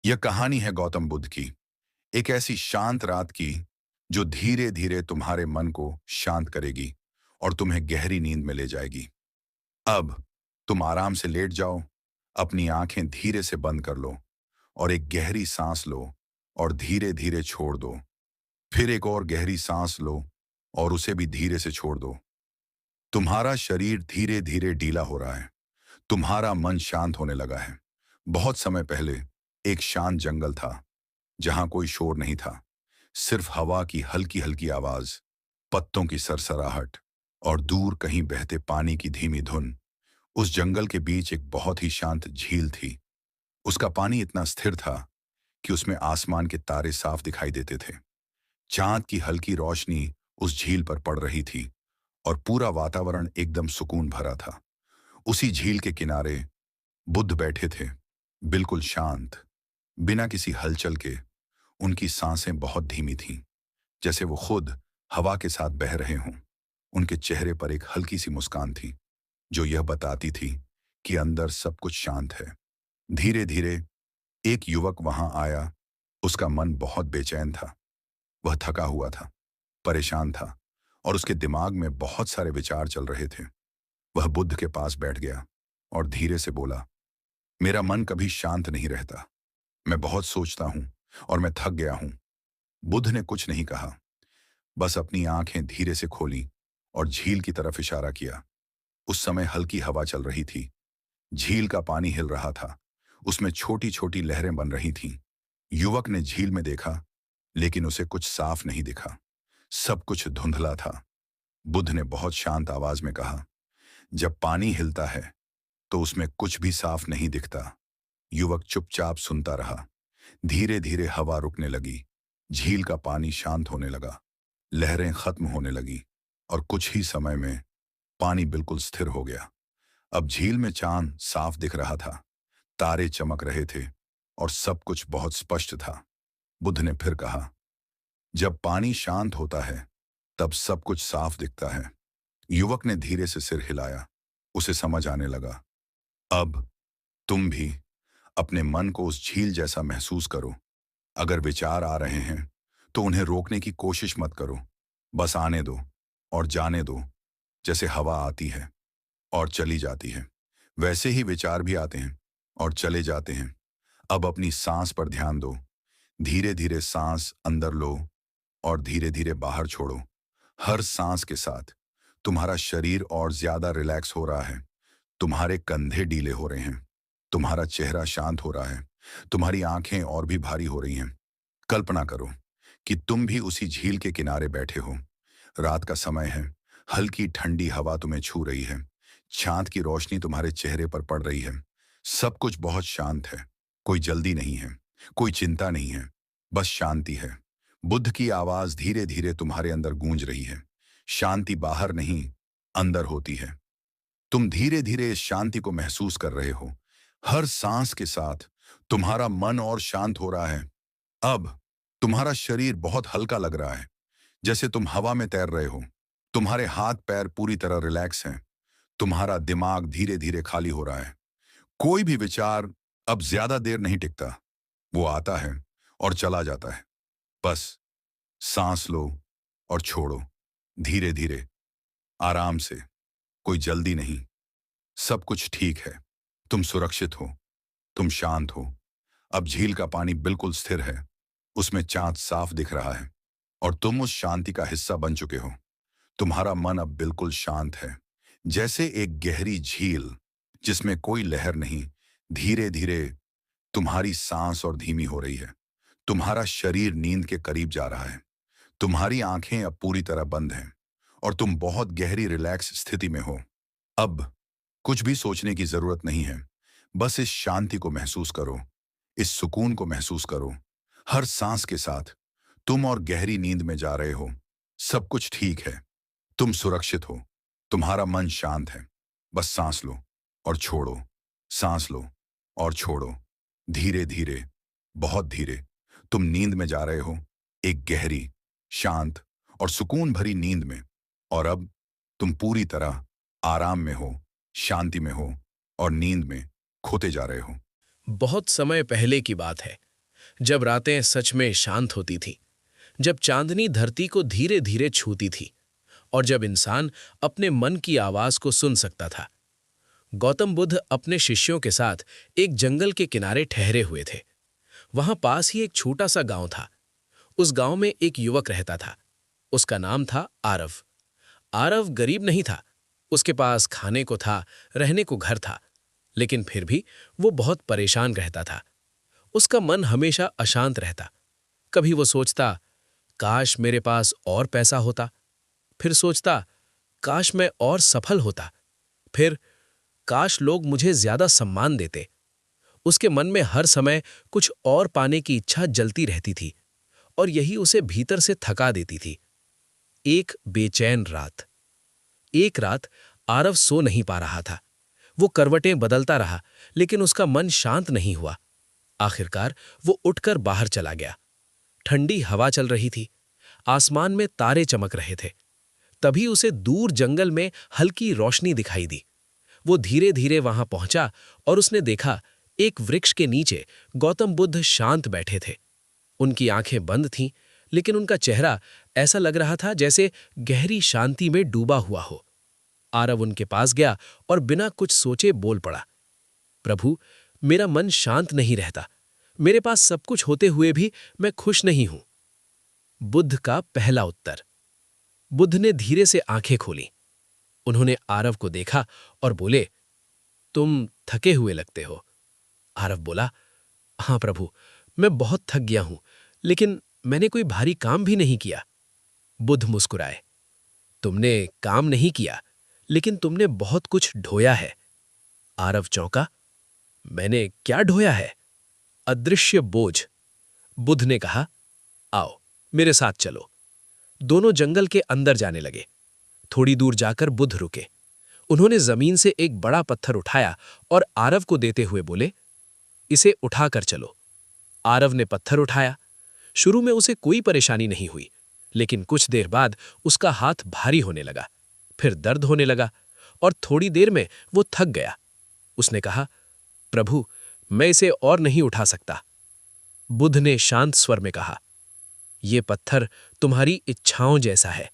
यह कहानी है गौतम बुद्ध की, एक ऐसी शांत रात की जो धीरे धीरे तुम्हारे मन को शांत करेगी और तुम्हें गहरी नींद में ले जाएगी। अब तुम आराम से लेट जाओ, अपनी आंखें धीरे से बंद कर लो और एक गहरी सांस लो और धीरे धीरे छोड़ दो। फिर एक और गहरी सांस लो और उसे भी धीरे से छोड़ दो। तुम्हारा शरीर धीरे धीरे ढीला हो रहा है, तुम्हारा मन शांत होने लगा है। बहुत समय पहले एक शांत जंगल था जहां कोई शोर नहीं था, सिर्फ हवा की हल्की हल्की आवाज, पत्तों की सरसराहट और दूर कहीं बहते पानी की धीमी धुन। उस जंगल के बीच एक बहुत ही शांत झील थी। उसका पानी इतना स्थिर था कि उसमें आसमान के तारे साफ दिखाई देते थे। चांद की हल्की रोशनी उस झील पर पड़ रही थी और पूरा वातावरण एकदम सुकून भरा था। उसी झील के किनारे बुद्ध बैठे थे, बिल्कुल शांत, बिना किसी हलचल के। उनकी सांसें बहुत धीमी थीं, जैसे वो खुद हवा के साथ बह रहे हों। उनके चेहरे पर एक हल्की सी मुस्कान थी जो यह बताती थी कि अंदर सब कुछ शांत है। धीरे धीरे एक युवक वहां आया। उसका मन बहुत बेचैन था, वह थका हुआ था, परेशान था और उसके दिमाग में बहुत सारे विचार चल रहे थे। वह बुद्ध के पास बैठ गया और धीरे से बोला, मेरा मन कभी शांत नहीं रहता। मैं बहुत सोचता हूं और मैं थक गया हूं। बुद्ध ने कुछ नहीं कहा, बस अपनी आंखें धीरे से खोली और झील की तरफ इशारा किया। उस समय हल्की हवा चल रही थी, झील का पानी हिल रहा था, उसमें छोटी छोटी लहरें बन रही थीं। युवक ने झील में देखा, लेकिन उसे कुछ साफ नहीं दिखा, सब कुछ धुंधला था। बुद्ध ने बहुत शांत आवाज में कहा, जब पानी हिलता है तो उसमें कुछ भी साफ नहीं दिखता। युवक चुपचाप सुनता रहा। धीरे धीरे हवा रुकने लगी, झील का पानी शांत होने लगा, लहरें खत्म होने लगी और कुछ ही समय में पानी बिल्कुल स्थिर हो गया। अब झील में चांद साफ दिख रहा था, तारे चमक रहे थे और सब कुछ बहुत स्पष्ट था। बुद्ध ने फिर कहा, जब पानी शांत होता है तब सब कुछ साफ दिखता है। युवक ने धीरे से सिर हिलाया, उसे समझ आने लगा। अब तुम भी अपने मन को उस झील जैसा महसूस करो। अगर विचार आ रहे हैं तो उन्हें रोकने की कोशिश मत करो, बस आने दो और जाने दो। जैसे हवा आती है और चली जाती है, वैसे ही विचार भी आते हैं और चले जाते हैं। अब अपनी सांस पर ध्यान दो। धीरे धीरे सांस अंदर लो और धीरे धीरे बाहर छोड़ो। हर सांस के साथ तुम्हारा शरीर और ज्यादा रिलैक्स हो रहा है। तुम्हारे कंधे ढीले हो रहे हैं, तुम्हारा चेहरा शांत हो रहा है, तुम्हारी आंखें और भी भारी हो रही हैं। कल्पना करो कि तुम भी उसी झील के किनारे बैठे हो। रात का समय है, हल्की ठंडी हवा तुम्हें छू रही है, चांद की रोशनी तुम्हारे चेहरे पर पड़ रही है। सब कुछ बहुत शांत है, कोई जल्दी नहीं है, कोई चिंता नहीं है, बस शांति है। बुद्ध की आवाज धीरे धीरे तुम्हारे अंदर गूंज रही है। शांति बाहर नहीं, अंदर होती है। तुम धीरे धीरे इस शांति को महसूस कर रहे हो। हर सांस के साथ तुम्हारा मन और शांत हो रहा है। अब तुम्हारा शरीर बहुत हल्का लग रहा है, जैसे तुम हवा में तैर रहे हो। तुम्हारे हाथ पैर पूरी तरह रिलैक्स हैं। तुम्हारा दिमाग धीरे धीरे खाली हो रहा है। कोई भी विचार अब ज्यादा देर नहीं टिकता, वो आता है और चला जाता है। बस सांस लो और छोड़ो, धीरे धीरे, आराम से, कोई जल्दी नहीं। सब कुछ ठीक है, तुम सुरक्षित हो, तुम शांत हो। अब झील का पानी बिल्कुल स्थिर है, उसमें चांद साफ दिख रहा है और तुम उस शांति का हिस्सा बन चुके हो। तुम्हारा मन अब बिल्कुल शांत है, जैसे एक गहरी झील जिसमें कोई लहर नहीं। धीरे धीरे तुम्हारी सांस और धीमी हो रही है। तुम्हारा शरीर नींद के करीब जा रहा है। तुम्हारी आंखें अब पूरी तरह बंद हैं और तुम बहुत गहरी रिलैक्स स्थिति में हो। अब कुछ भी सोचने की जरूरत नहीं है, बस इस शांति को महसूस करो, इस सुकून को महसूस करो। हर सांस के साथ तुम और गहरी नींद में जा रहे हो। सब कुछ ठीक है, तुम सुरक्षित हो, तुम्हारा मन शांत है। बस सांस लो और छोड़ो, सांस लो और छोड़ो। धीरे धीरे, बहुत धीरे, तुम नींद में जा रहे हो, एक गहरी, शांत और सुकून भरी नींद में। और अब तुम पूरी तरह आराम में हो, शांति में हो और नींद में खोते जा रहे हो। बहुत समय पहले की बात है। जब रातें सच में शांत होती थीं, जब चांदनी धरती को धीरे धीरे छूती थी और जब इंसान अपने मन की आवाज को सुन सकता था। गौतम बुद्ध अपने शिष्यों के साथ एक जंगल के किनारे ठहरे हुए थे। वहां पास ही एक छोटा सा गांव था। उस गांव में एक युवक रहता था। उसका नाम था आरव। आरव गरीब नहीं था। उसके पास खाने को था, रहने को घर था, लेकिन फिर भी वो बहुत परेशान रहता था। उसका मन हमेशा अशांत रहता। कभी वो सोचता, काश मेरे पास और पैसा होता। फिर सोचता, काश मैं और सफल होता। फिर काश लोग मुझे ज्यादा सम्मान देते। उसके मन में हर समय कुछ और पाने की इच्छा जलती रहती थी और यही उसे भीतर से थका देती थी। एक बेचैन रात। एक रात आरव सो नहीं पा रहा था। वो करवटें बदलता रहा, लेकिन उसका मन शांत नहीं हुआ। आखिरकार वो उठकर बाहर चला गया। ठंडी हवा चल रही थी। आसमान में तारे चमक रहे थे। तभी उसे दूर जंगल में हल्की रोशनी दिखाई दी। वो धीरे धीरे वहां पहुंचा और उसने देखा, एक वृक्ष के नीचे गौतम बुद्ध शांत बैठे थे। उनकी आंखें बंद थीं, लेकिन उनका चेहरा ऐसा लग रहा था जैसे गहरी शांति में डूबा हुआ हो। आरव उनके पास गया और बिना कुछ सोचे बोल पड़ा, प्रभु, मेरा मन शांत नहीं रहता। मेरे पास सब कुछ होते हुए भी मैं खुश नहीं हूं। बुद्ध का पहला उत्तर। बुद्ध ने धीरे से आंखें खोली। उन्होंने आरव को देखा और बोले, तुम थके हुए लगते हो। आरव बोला, हाँ प्रभु, मैं बहुत थक गया हूं, लेकिन मैंने कोई भारी काम भी नहीं किया। बुद्ध मुस्कुराए, तुमने काम नहीं किया, लेकिन तुमने बहुत कुछ ढोया है। आरव चौंका, मैंने क्या ढोया है? अदृश्य बोझ। बुद्ध ने कहा, आओ मेरे साथ चलो। दोनों जंगल के अंदर जाने लगे। थोड़ी दूर जाकर बुद्ध रुके। उन्होंने जमीन से एक बड़ा पत्थर उठाया और आरव को देते हुए बोले, इसे उठाकर चलो। आरव ने पत्थर उठाया। शुरू में उसे कोई परेशानी नहीं हुई, लेकिन कुछ देर बाद उसका हाथ भारी होने लगा, फिर दर्द होने लगा और थोड़ी देर में वो थक गया। उसने कहा, प्रभु, मैं इसे और नहीं उठा सकता। बुद्ध ने शांत स्वर में कहा, यह पत्थर तुम्हारी इच्छाओं जैसा है।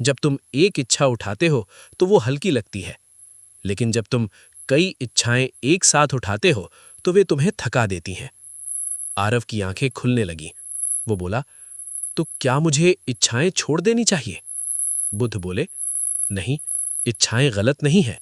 जब तुम एक इच्छा उठाते हो तो वो हल्की लगती है, लेकिन जब तुम कई इच्छाएं एक साथ उठाते हो तो वे तुम्हें थका देती हैं। आरव की आंखें खुलने लगीं। वो बोला, तो क्या मुझे इच्छाएं छोड़ देनी चाहिए? बुद्ध बोले, नहीं, इच्छाएं गलत नहीं है,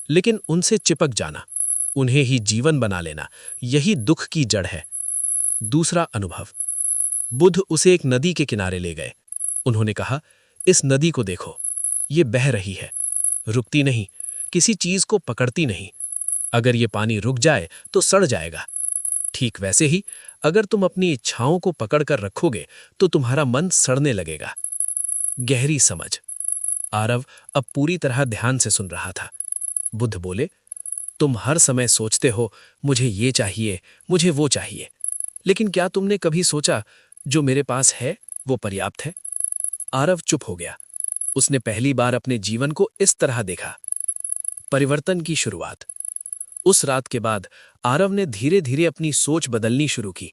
लेकिन उनसे चिपक जाना, उन्हें ही जीवन बना लेना, यही दुख की जड़ है। दूसरा अनुभव। बुद्ध उसे एक नदी के किनारे ले गए। उन्होंने कहा, इस नदी को देखो, ये बह रही है, रुकती नहीं, किसी चीज को पकड़ती नहीं। अगर ये पानी रुक जाए तो सड़ जाएगा। ठीक वैसे ही अगर तुम अपनी इच्छाओं को पकड़कर रखोगे तो तुम्हारा मन सड़ने लगेगा। गहरी समझ। आरव अब पूरी तरह ध्यान से सुन रहा था। बुद्ध बोले, तुम हर समय सोचते हो, मुझे ये चाहिए, मुझे वो चाहिए, लेकिन क्या तुमने कभी सोचा, जो मेरे पास है वो पर्याप्त है? आरव चुप हो गया। उसने पहली बार अपने जीवन को इस तरह देखा। परिवर्तन की शुरुआत। उस रात के बाद आरव ने धीरे धीरे अपनी सोच बदलनी शुरू की।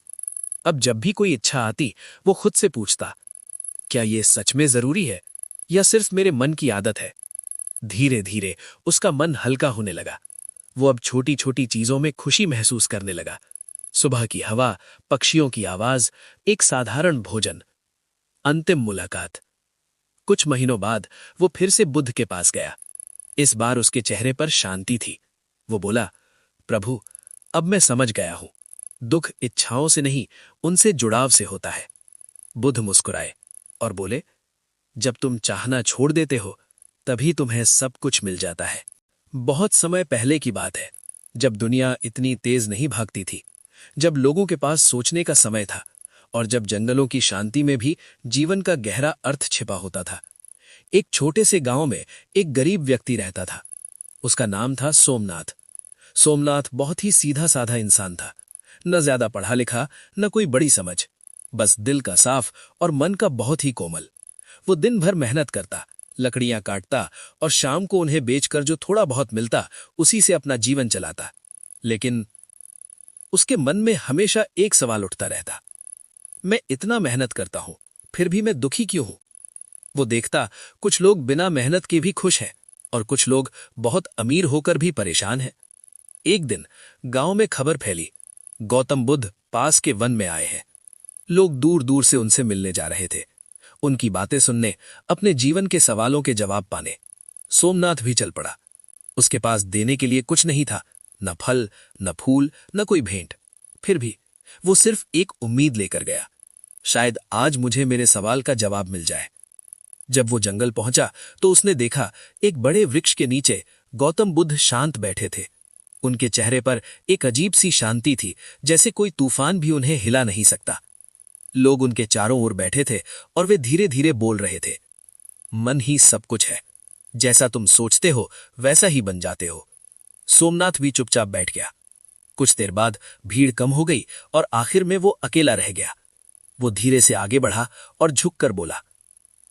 अब जब भी कोई इच्छा आती, वो खुद से पूछता, क्या ये सच में जरूरी है या सिर्फ मेरे मन की आदत है? धीरे धीरे उसका मन हल्का होने लगा। वो अब छोटी छोटी चीजों में खुशी महसूस करने लगा। सुबह की हवा, पक्षियों की आवाज, एक साधारण भोजन। अंतिम मुलाकात। कुछ महीनों बाद वो फिर से बुद्ध के पास गया। इस बार उसके चेहरे पर शांति थी। वो बोला, प्रभु, अब मैं समझ गया हूं, दुख इच्छाओं से नहीं, उनसे जुड़ाव से होता है। बुद्ध मुस्कुराए और बोले, जब तुम चाहना छोड़ देते हो तभी तुम्हें सब कुछ मिल जाता है। बहुत समय पहले की बात है, जब दुनिया इतनी तेज नहीं भागती थी, जब लोगों के पास सोचने का समय था और जब जंगलों की शांति में भी जीवन का गहरा अर्थ छिपा होता था। एक छोटे से गांव में एक गरीब व्यक्ति रहता था। उसका नाम था सोमनाथ। सोमनाथ बहुत ही सीधा साधा इंसान था। न ज्यादा पढ़ा लिखा, न कोई बड़ी समझ, बस दिल का साफ और मन का बहुत ही कोमल। वो दिन भर मेहनत करता, लकड़ियां काटता और शाम को उन्हें बेचकर जो थोड़ा बहुत मिलता उसी से अपना जीवन चलाता। लेकिन उसके मन में हमेशा एक सवाल उठता रहता, मैं इतना मेहनत करता हूं, फिर भी मैं दुखी क्यों हूं? वो देखता कुछ लोग बिना मेहनत के भी खुश हैं और कुछ लोग बहुत अमीर होकर भी परेशान हैं। एक दिन गांव में खबर फैली, गौतम बुद्ध पास के वन में आए हैं। लोग दूर दूर से उनसे मिलने जा रहे थे, उनकी बातें सुनने, अपने जीवन के सवालों के जवाब पाने। सोमनाथ भी चल पड़ा। उसके पास देने के लिए कुछ नहीं था, न फल, न फूल, न कोई भेंट। फिर भी वो सिर्फ एक उम्मीद लेकर गया, शायद आज मुझे मेरे सवाल का जवाब मिल जाए। जब वो जंगल पहुंचा तो उसने देखा एक बड़े वृक्ष के नीचे गौतम बुद्ध शांत बैठे थे। उनके चेहरे पर एक अजीब सी शांति थी, जैसे कोई तूफान भी उन्हें हिला नहीं सकता। लोग उनके चारों ओर बैठे थे और वे धीरे धीरे बोल रहे थे, मन ही सब कुछ है, जैसा तुम सोचते हो वैसा ही बन जाते हो। सोमनाथ भी चुपचाप बैठ गया। कुछ देर बाद भीड़ कम हो गई और आखिर में वो अकेला रह गया। वो धीरे से आगे बढ़ा और झुककर बोला,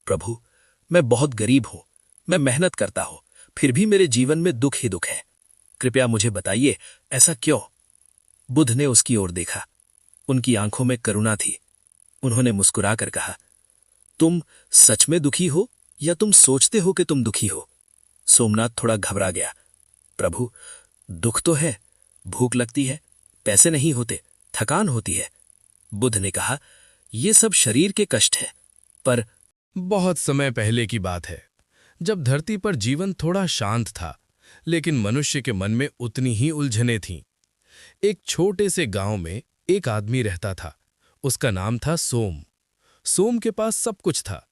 प्रभु, मैं बहुत गरीब हूं, मैं मेहनत करता हूं, फिर भी मेरे जीवन में दुख ही दुख है। कृपया मुझे बताइए, ऐसा क्यों? बुद्ध ने उसकी ओर देखा। उनकी आंखों में करुणा थी। उन्होंने मुस्कुराकर कहा, तुम सच में दुखी हो या तुम सोचते हो कि तुम दुखी हो? सोमनाथ थोड़ा घबरा गया। प्रभु, दुख तो है, भूख लगती है, पैसे नहीं होते, थकान होती है। बुद्ध ने कहा, ये सब शरीर के कष्ट हैं, पर बहुत समय पहले की बात है, जब धरती पर जीवन थोड़ा शांत था, लेकिन मनुष्य के मन में उतनी ही उलझनें थीं। एक छोटे से गांव में एक आदमी रहता था। उसका नाम था सोम। सोम के पास सब कुछ था,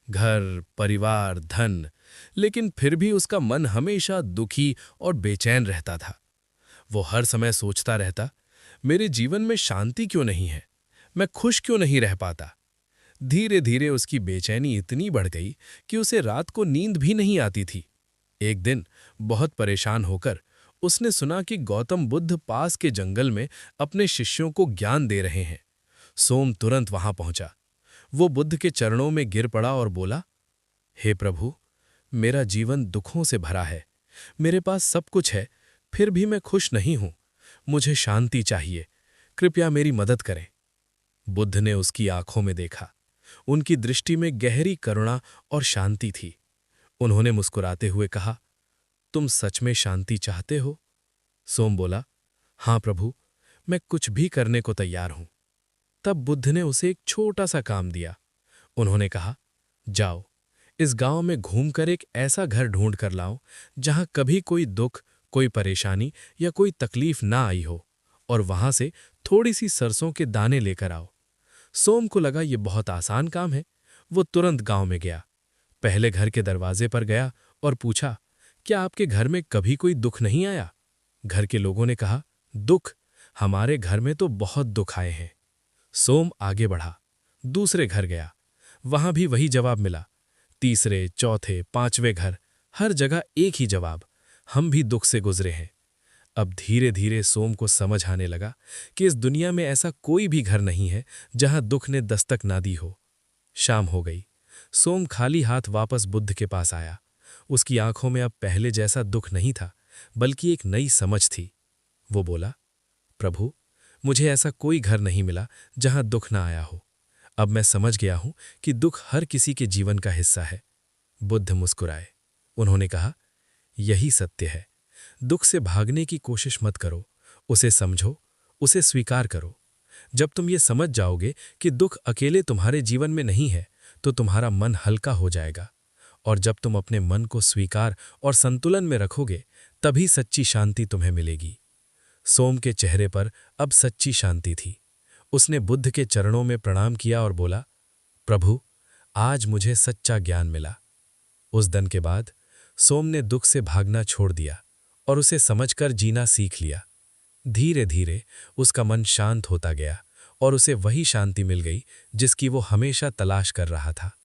घर, परिवार, धन, लेकिन फिर भी उसका मन हमेशा दुखी और बेचैन रहता था। वो हर समय सोचता रहता, मेरे जीवन में शांति क्यों नहीं है, मैं खुश क्यों नहीं रह पाता। धीरे धीरे उसकी बेचैनी इतनी बढ़ गई कि उसे रात को नींद भी नहीं आती थी। एक दिन बहुत परेशान होकर उसने सुना कि गौतम बुद्ध पास के जंगल में अपने शिष्यों को ज्ञान दे रहे हैं। सोम तुरंत वहां पहुंचा। वो बुद्ध के चरणों में गिर पड़ा और बोला, हे प्रभु, मेरा जीवन दुखों से भरा है, मेरे पास सब कुछ है, फिर भी मैं खुश नहीं हूं, मुझे शांति चाहिए, कृपया मेरी मदद करें। बुद्ध ने उसकी आंखों में देखा। उनकी दृष्टि में गहरी करुणा और शांति थी। उन्होंने मुस्कुराते हुए कहा, तुम सच में शांति चाहते हो? सोम बोला, हां प्रभु, मैं कुछ भी करने को तैयार हूं। तब बुद्ध ने उसे एक छोटा सा काम दिया। उन्होंने कहा, जाओ, इस गांव में घूमकर एक ऐसा घर ढूंढ कर लाओ जहां कभी कोई दुख, कोई परेशानी या कोई तकलीफ ना आई हो, और वहां से थोड़ी सी सरसों के दाने लेकर आओ। सोम को लगा ये बहुत आसान काम है। वो तुरंत गांव में गया, पहले घर के दरवाजे पर गया और पूछा, क्या आपके घर में कभी कोई दुख नहीं आया? घर के लोगों ने कहा, दुख? हमारे घर में तो बहुत दुख आए हैं। सोम आगे बढ़ा, दूसरे घर गया, वहां भी वही जवाब मिला। तीसरे, चौथे, पांचवें घर, हर जगह एक ही जवाब, हम भी दुख से गुजरे हैं। अब धीरे धीरे सोम को समझ आने लगा कि इस दुनिया में ऐसा कोई भी घर नहीं है जहां दुख ने दस्तक ना दी हो। शाम हो गई। सोम खाली हाथ वापस बुद्ध के पास आया। उसकी आंखों में अब पहले जैसा दुख नहीं था, बल्कि एक नई समझ थी। वो बोला, प्रभु, मुझे ऐसा कोई घर नहीं मिला जहां दुख ना आया हो। अब मैं समझ गया हूं कि दुख हर किसी के जीवन का हिस्सा है। बुद्ध मुस्कुराए। उन्होंने कहा, यही सत्य है। दुख से भागने की कोशिश मत करो, उसे समझो, उसे स्वीकार करो। जब तुम ये समझ जाओगे कि दुख अकेले तुम्हारे जीवन में नहीं है, तो तुम्हारा मन हल्का हो जाएगा। और जब तुम अपने मन को स्वीकार और संतुलन में रखोगे, तभी सच्ची शांति तुम्हें मिलेगी। सोम के चेहरे पर अब सच्ची शांति थी। उसने बुद्ध के चरणों में प्रणाम किया और बोला, प्रभु, आज मुझे सच्चा ज्ञान मिला। उस दिन के बाद सोम ने दुख से भागना छोड़ दिया और उसे समझकर जीना सीख लिया। धीरे धीरे उसका मन शांत होता गया और उसे वही शांति मिल गई जिसकी वो हमेशा तलाश कर रहा था।